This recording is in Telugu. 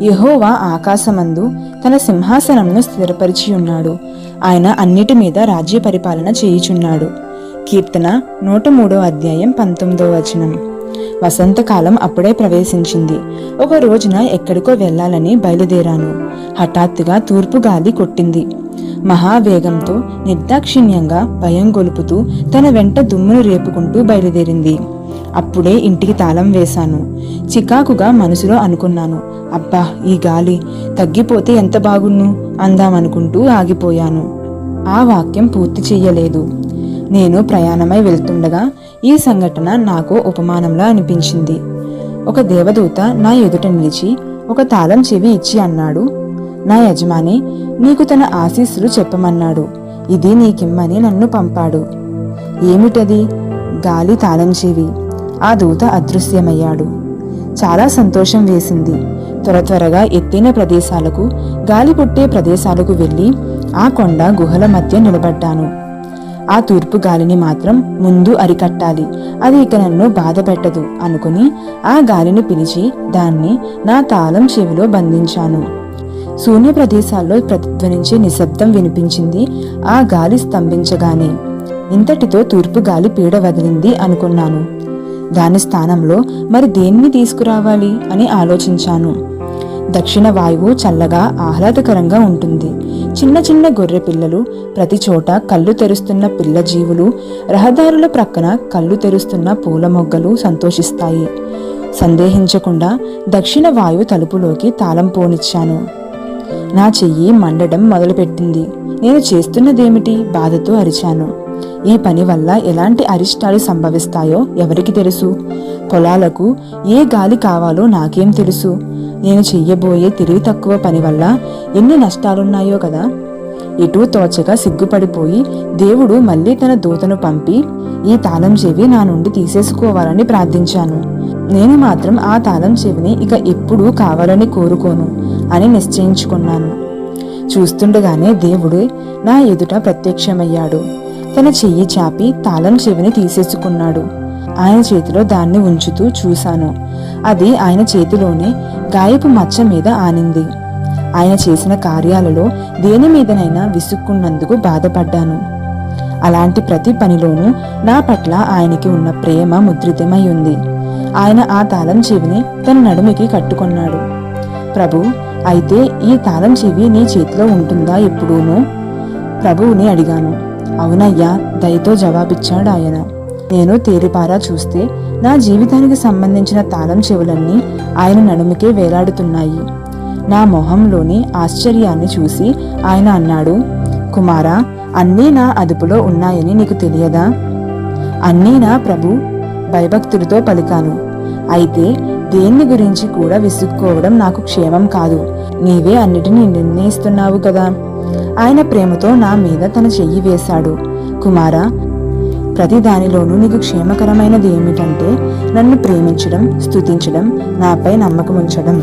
యెహోవా ఆకాశమందు తన సింహాసనమును స్థిరపరిచి ఉన్నాడు. ఆయన అన్నిటి మీద రాజ్య పరిపాలన చేయుచున్నాడు. కీర్తన 103వ అధ్యాయం 19వ వచనం. వసంతకాలం అప్పుడే ప్రవేశించింది. ఒక రోజున ఎక్కడికో వెళ్లాలని బయలుదేరాను. హఠాత్తుగా తూర్పు గాలి కొట్టింది. మహావేగంతో నిర్దాక్షిణ్యంగా భయం గొలుపుతూ తన వెంట దుమ్మును రేపుకుంటూ బయలుదేరింది. అప్పుడే ఇంటికి తాళం వేశాను. చికాకుగా మనసులో అనుకున్నాను, అబ్బా, ఈ గాలి తగ్గిపోతే ఎంత బాగున్ను అందామనుకుంటూ ఆగిపోయాను. ఆ వాక్యం పూర్తి చెయ్యలేదు. నేను ప్రయాణమై వెళ్తుండగా ఈ సంఘటన నాకు ఉపమానంలా అనిపించింది. ఒక దేవదూత నా ఎదుట నిలిచి ఒక తాళం చెవి ఇచ్చి అన్నాడు, నా యజమాని నీకు తన ఆశీస్సులు చెప్పమన్నాడు. ఇది నీకిమ్మని నన్ను పంపాడు. ఏమిటది? గాలి తాళం చెవి. ఆ దూత అదృశ్యమయ్యాడు. చాలా సంతోషం వేసింది. త్వరగా ఎత్తైన ప్రదేశాలకు, గాలి పుట్టే ప్రదేశాలకు వెళ్ళి ఆ కొండ గుహల మధ్య నిలబడ్డాను. ఆ తూర్పు గాలిని మాత్రం ముందు అరికట్టాలి, అది ఇక నన్ను బాధ పెట్టదు అనుకుని ఆ గాలిని పిలిచి దాన్ని నా తాళం చెవిలో బంధించాను. శూన్య ప్రదేశాల్లో ప్రతిధ్వనించే నిశ్శబ్దం వినిపించింది. ఆ గాలి స్తంభించగానే ఇంతటితో తూర్పు గాలి పీడ వదిలింది అనుకున్నాను. దాని స్థానంలో మరి దేన్ని తీసుకురావాలి అని ఆలోచించాను. దక్షిణ వాయువు చల్లగా ఆహ్లాదకరంగా ఉంటుంది. చిన్న చిన్న గొర్రె పిల్లలు, ప్రతి చోట కళ్ళు తెరుస్తున్న పిల్ల జీవులు, రహదారుల ప్రక్కన కళ్ళు తెరుస్తున్న పూల మొగ్గలు సంతోషిస్తాయి. సందేహించకుండా దక్షిణ వాయువు తలుపులోకి తాళం పోనిచ్చాను. నా చెయ్యి మండడం మొదలుపెట్టింది. నేను చేస్తున్నదేమిటి? బాధతో అరిచాను. ఈ పని వల్ల ఎలాంటి అరిష్టాలు సంభవిస్తాయో ఎవరికి తెలుసు? పొలాలకు ఏ గాలి కావాలో నాకేం తెలుసు? నేను చెయ్యబోయే తెలివి తక్కువ పని వల్ల ఎన్ని నష్టాలున్నాయో కదా. ఇటు తోచక సిగ్గుపడిపోయి దేవుడు మళ్ళీ తన దూతను పంపి ఈ తాళం చెవి నా నుండి తీసేసుకోవాలని ప్రార్థించాను. నేను మాత్రం ఆ తాళం చెవిని ఇక ఎప్పుడూ కావాలని కోరుకోను అని నిశ్చయించుకున్నాను. చూస్తుండగానే దేవుడు నా ఎదుట ప్రత్యక్షమయ్యాడు. తన చెయ్యి చాపి తాళం చెవిని తీసేసుకున్నాడు. ఆయన చేతిలో దాన్ని ఉంచుతూ చూశాను. అది ఆయన చేతిలోనే గాయపు మచ్చ మీద ఆనింది. ఆయన చేసిన కార్యాలలో దేని మీదనైనా విసుక్కున్నందుకు బాధపడ్డాను. అలాంటి ప్రతి పనిలోనూ నా పట్ల ఆయనకి ఉన్న ప్రేమ ముద్రితమై ఉంది. ఆయన ఆ తాళం చెవిని తన నడుముకి కట్టుకున్నాడు. ప్రభు, అయితే ఈ తాళం చెవి నీ చేతిలో ఉంటుందా ఎప్పుడూనూ? ప్రభువుని అడిగాను. అవునయ్యా, దయతో జవాబిచ్చాడు ఆయన. నేను తేరిపారా చూస్తే నా జీవితానికి సంబంధించిన తాళం చెవులన్నీ ఆయన నడుముకే వేలాడుతున్నాయి. నా మొహంలోని ఆశ్చర్యాన్ని చూసి ఆయన అన్నాడు, కుమారా, అన్నీ నా అదుపులో ఉన్నాయని నీకు తెలియదా? అన్నీ నా ప్రభు, భయభక్తులతో పలికాను. అయితే దేన్ని గురించి కూడా విసుక్కోవడం నాకు క్షేమం కాదు. నీవే అన్నిటినీ నిర్ణయిస్తున్నావు కదా. ఆయన ప్రేమతో నా మీద తన చెయ్యి వేశాడు. కుమారా, ప్రతి దానిలోనూ నీకు క్షేమకరమైనది ఏమిటంటే నన్ను ప్రేమించడం, స్తుతించడం, నాపై నమ్మకం ఉంచడం.